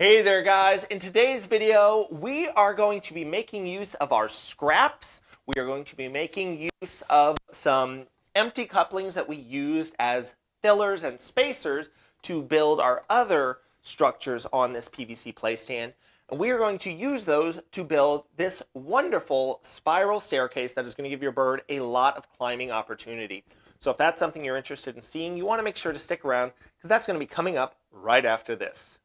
Hey there guys, in today's video we are going to be making use of our scraps. We are going to be making use of some empty couplings that we used as fillers and spacers to build our other structures on this PVC play stand. And we are going to use those to build this wonderful spiral staircase that is going to give your bird a lot of climbing opportunity. So if that's something you're interested in seeing, you want to make sure to stick around because that's going to be coming up right after this.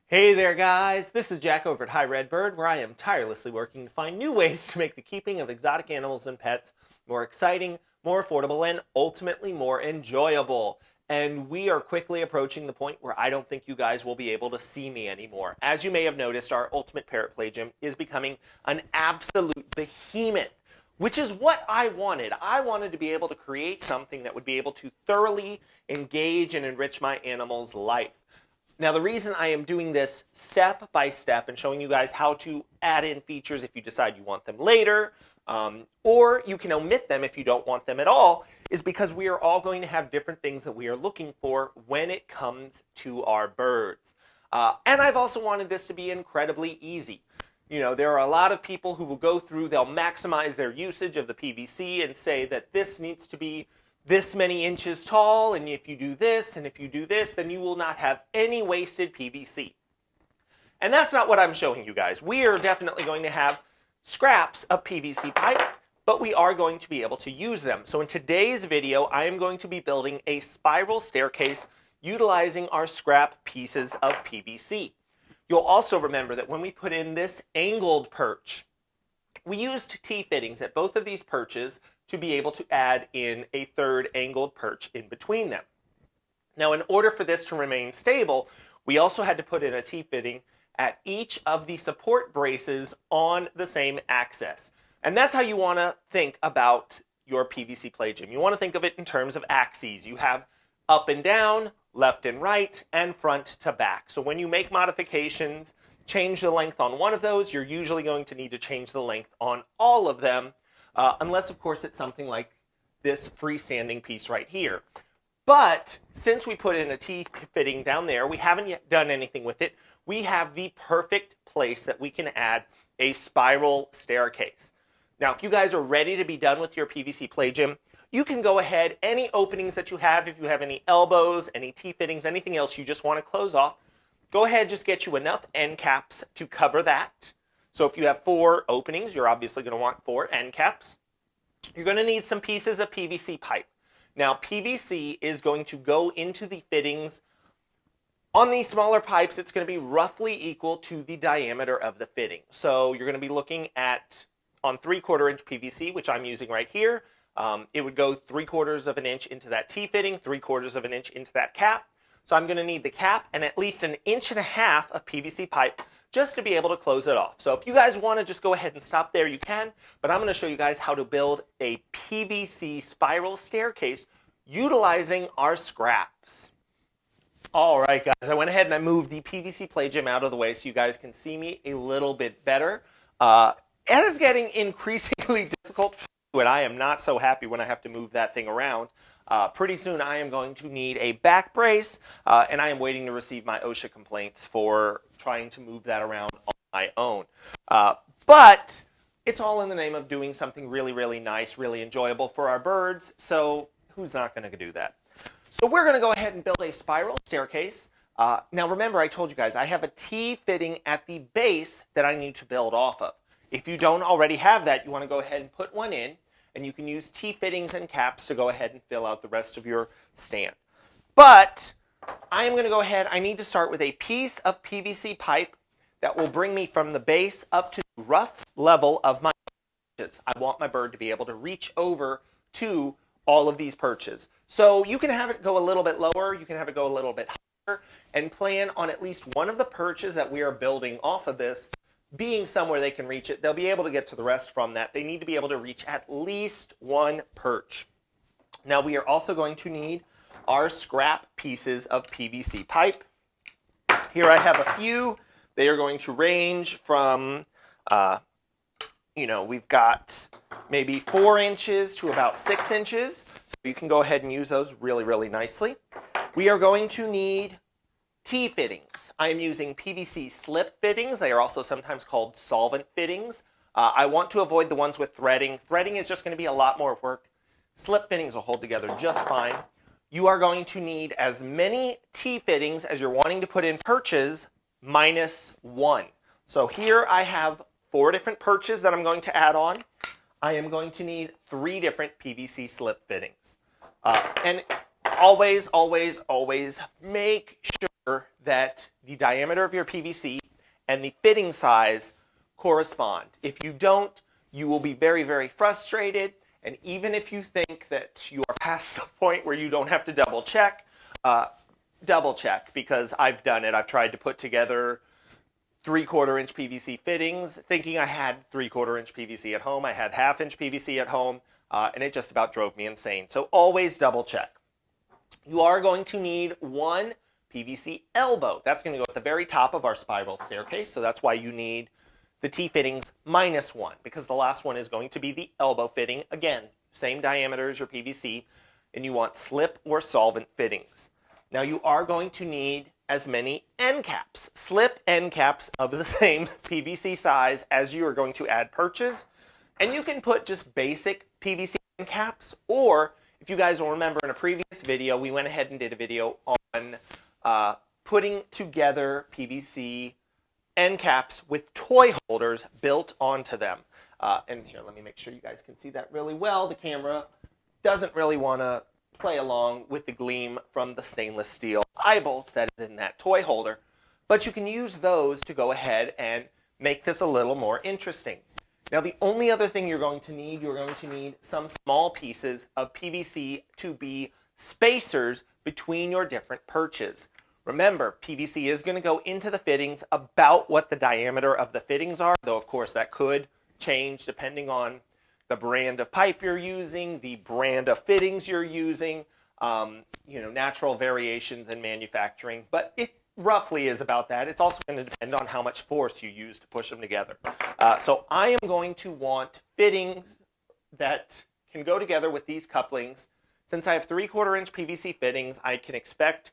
Hey there guys, this is Jack over at Hi Red Bird, where I am tirelessly working to find new ways to make the keeping of exotic animals and pets more exciting, more affordable, and ultimately more enjoyable. And we are quickly approaching the point where I don't think you guys will be able to see me anymore. As you may have noticed, our Ultimate Parrot Play Gym is becoming an absolute behemoth, which is what I wanted. I wanted to be able to create something that would be able to thoroughly engage and enrich my animal's life. Now, the reason I am doing this step by step and showing you guys how to add in features if you decide you want them later, or you can omit them if you don't want them at all, is because we are all going to have different things that we are looking for when it comes to our birds. And I've also wanted this to be incredibly easy. You know, there are a lot of people who will go through, they'll maximize their usage of the PVC and say that this needs to be this many inches tall, and if you do this, and if you do this, then you will not have any wasted PVC. And that's not what I'm showing you guys. We are definitely going to have scraps of PVC pipe, but we are going to be able to use them. So in today's video, I am going to be building a spiral staircase utilizing our scrap pieces of PVC. You'll also remember that when we put in this angled perch, we used T-fittings at both of these perches to be able to add in a third angled perch in between them. Now, in order for this to remain stable, we also had to put in a T-fitting at each of the support braces on the same axis. And that's how you want to think about your PVC play gym. You want to think of it in terms of axes. You have up and down, left and right, and front to back. So when you make modifications, change the length on one of those, you're usually going to need to change the length on all of them, unless, of course, it's something like this freestanding piece right here. But since we put in a T-fitting down there, we haven't yet done anything with it. We have the perfect place that we can add a spiral staircase. Now, if you guys are ready to be done with your PVC play gym, you can go ahead, any openings that you have, if you have any elbows, any T-fittings, anything else you just want to close off, go ahead, just get you enough end caps to cover that. So if you have 4 openings, you're obviously going to want 4 end caps. You're going to need some pieces of PVC pipe. Now, PVC is going to go into the fittings. On these smaller pipes, it's going to be roughly equal to the diameter of the fitting. So you're going to be looking at, on 3/4 inch PVC, which I'm using right here, it would go 3/4 of an inch into that T-fitting, 3/4 of an inch into that cap. So I'm going to need the cap and at least 1.5 inches of PVC pipe just to be able to close it off. So if you guys want to just go ahead and stop there, you can, but I'm going to show you guys how to build a PVC spiral staircase utilizing our scraps. All right, guys, I went ahead and I moved the PVC play gym out of the way so you guys can see me a little bit better. It is getting increasingly difficult, and I am not so happy when I have to move that thing around. Pretty soon I am going to need a back brace, and I am waiting to receive my OSHA complaints for trying to move that around on my own. But it's all in the name of doing something really, really nice, really enjoyable for our birds, so who's not going to do that? So we're going to go ahead and build a spiral staircase. Now remember, I told you guys, I have a T-fitting at the base that I need to build off of. If you don't already have that, you want to go ahead and put one in, and you can use T-fittings and caps to go ahead and fill out the rest of your stand. But I am going to go ahead, I need to start with a piece of PVC pipe that will bring me from the base up to the rough level of my perches. I want my bird to be able to reach over to all of these perches. So you can have it go a little bit lower, you can have it go a little bit higher, and plan on at least one of the perches that we are building off of this being somewhere they can reach it. They'll be able to get to the rest from that. They need to be able to reach at least one perch. Now we are also going to need are scrap pieces of PVC pipe. Here I have a few. They are going to range from, we've got maybe 4 inches to about 6 inches. So you can go ahead and use those really, really nicely. We are going to need T-fittings. I am using PVC slip fittings. They are also sometimes called solvent fittings. I want to avoid the ones with threading. Threading is just going to be a lot more work. Slip fittings will hold together just fine. You are going to need as many T-fittings as you're wanting to put in perches minus 1. So here I have 4 different perches that I'm going to add on. I am going to need 3 different PVC slip fittings. And always, always, always make sure that the diameter of your PVC and the fitting size correspond. If you don't, you will be very, very frustrated. And even if you think that you are past the point where you don't have to double check, because I've done it. I've tried to put together 3/4 inch PVC fittings, thinking I had 3/4 inch PVC at home. I had 1/2 inch PVC at home, and it just about drove me insane. So always double check. You are going to need 1 PVC elbow. That's going to go at the very top of our spiral staircase. So that's why you need the T-fittings minus 1, because the last one is going to be the elbow fitting. Again, same diameter as your PVC, and you want slip or solvent fittings. Now you are going to need as many end caps, slip end caps of the same PVC size as you are going to add perches. And you can put just basic PVC end caps, or if you guys will remember in a previous video, we went ahead and did a video on putting together PVC end caps with toy holders built onto them. And here, let me make sure you guys can see that really well. The camera doesn't really want to play along with the gleam from the stainless steel eye bolt that is in that toy holder. But you can use those to go ahead and make this a little more interesting. Now, the only other thing you're going to need some small pieces of PVC to be spacers between your different perches. Remember, PVC is going to go into the fittings about what the diameter of the fittings are, though of course that could change depending on the brand of pipe you're using, the brand of fittings you're using, natural variations in manufacturing, but it roughly is about that. It's also going to depend on how much force you use to push them together. So I am going to want fittings that can go together with these couplings. Since I have 3/4 inch PVC fittings, I can expect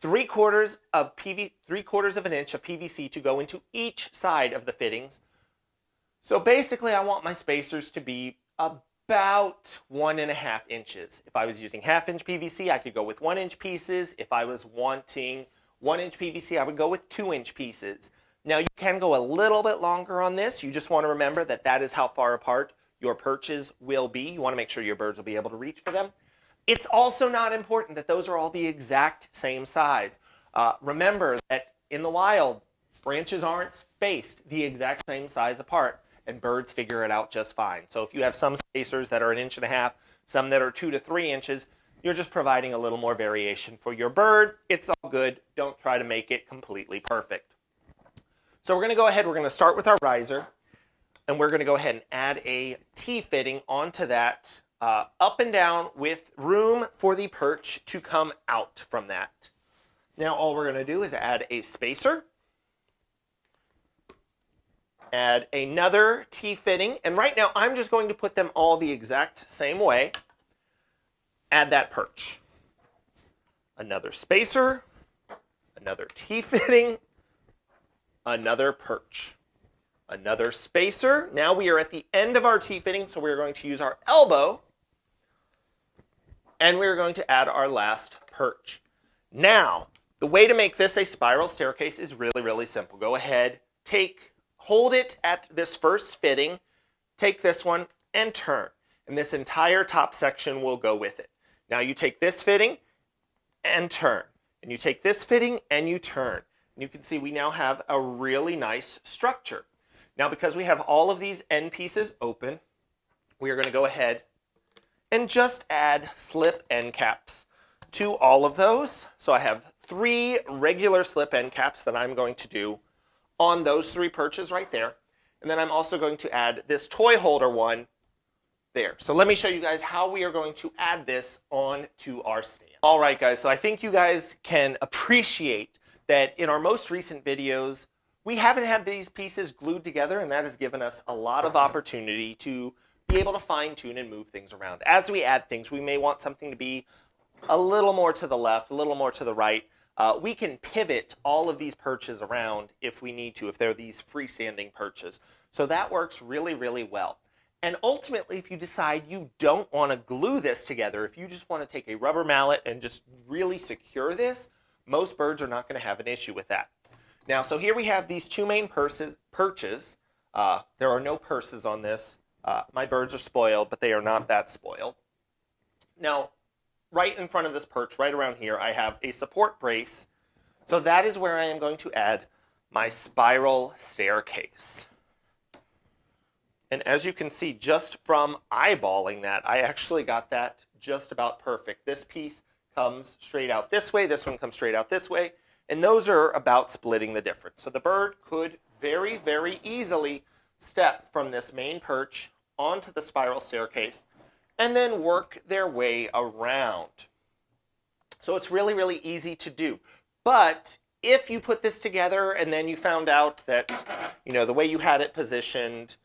3/4 of an inch of PVC to go into each side of the fittings. So basically I want my spacers to be about 1.5 inches. If I was using 1/2 inch PVC, I could go with 1 inch pieces. If I was wanting 1 inch PVC, I would go with 2 inch pieces. Now you can go a little bit longer on this. You just want to remember that that is how far apart your perches will be. You want to make sure your birds will be able to reach for them. It's also not important that those are all the exact same size. Remember that in the wild, branches aren't spaced the exact same size apart, and birds figure it out just fine. So if you have some spacers that are 1.5 inches, some that are 2 to 3 inches, you're just providing a little more variation for your bird. It's all good. Don't try to make it completely perfect. So we're going to go ahead, we're going to start with our riser, and we're going to go ahead and add a T-fitting onto that, up and down with room for the perch to come out from that. Now all we're going to do is add a spacer, add another T-fitting, and right now I'm just going to put them all the exact same way. Add that perch. Another spacer, another T-fitting, another perch, another spacer. Now we are at the end of our T-fitting, so we're going to use our elbow, and we're going to add our last perch. Now, the way to make this a spiral staircase is really, really simple. Go ahead, hold it at this first fitting, take this one, and turn. And this entire top section will go with it. Now you take this fitting and turn. And you take this fitting and you turn. And you can see we now have a really nice structure. Now because we have all of these end pieces open, we are going to go ahead and just add slip end caps to all of those. So I have 3 regular slip end caps that I'm going to do on those 3 perches right there. And then I'm also going to add this toy holder one there. So let me show you guys how we are going to add this on to our stand. All right, guys, so I think you guys can appreciate that in our most recent videos, we haven't had these pieces glued together, and that has given us a lot of opportunity to be able to fine tune and move things around. As we add things, we may want something to be a little more to the left, a little more to the right. We can pivot all of these perches around if we need to, if they're these freestanding perches. So that works really, really well. And ultimately, if you decide you don't want to glue this together, if you just want to take a rubber mallet and just really secure this, most birds are not going to have an issue with that. Now, so here we have these two main perches. There are no purses on this. My birds are spoiled, but they are not that spoiled. Now, right in front of this perch, right around here, I have a support brace. So that is where I am going to add my spiral staircase. And as you can see, just from eyeballing that, I actually got that just about perfect. This piece comes straight out this way, this one comes straight out this way, and those are about splitting the difference. So the bird could very, very easily step from this main perch onto the spiral staircase and then work their way around. So it's really, really easy to do. But if you put this together and then you found out that, the way you had it positioned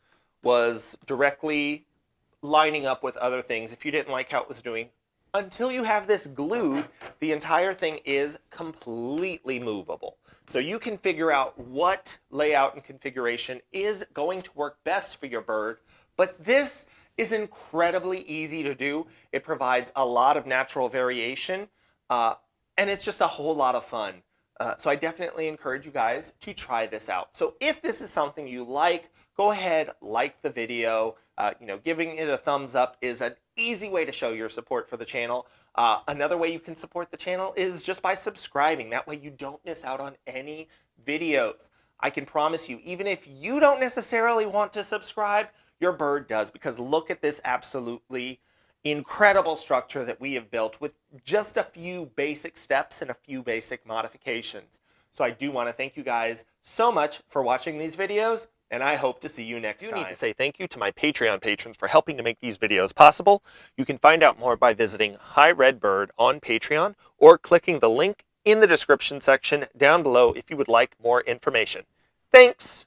was directly lining up with other things, if you didn't like how it was doing, until you have this glued, the entire thing is completely movable. So you can figure out what layout and configuration is going to work best for your bird, but this is incredibly easy to do. It provides a lot of natural variation, and it's just a whole lot of fun. So I definitely encourage you guys to try this out. So if this is something you like, go ahead, like the video. Giving it a thumbs up is an easy way to show your support for the channel. Another way you can support the channel is just by subscribing. That way you don't miss out on any videos. I can promise you, even if you don't necessarily want to subscribe, your bird does, because look at this absolutely incredible structure that we have built with just a few basic steps and a few basic modifications. So I do want to thank you guys so much for watching these videos, and I hope to see you next time. I need to say thank you to my Patreon patrons for helping to make these videos possible. You can find out more by visiting Hi Red Bird on Patreon or clicking the link in the description section down below if you would like more information. Thanks!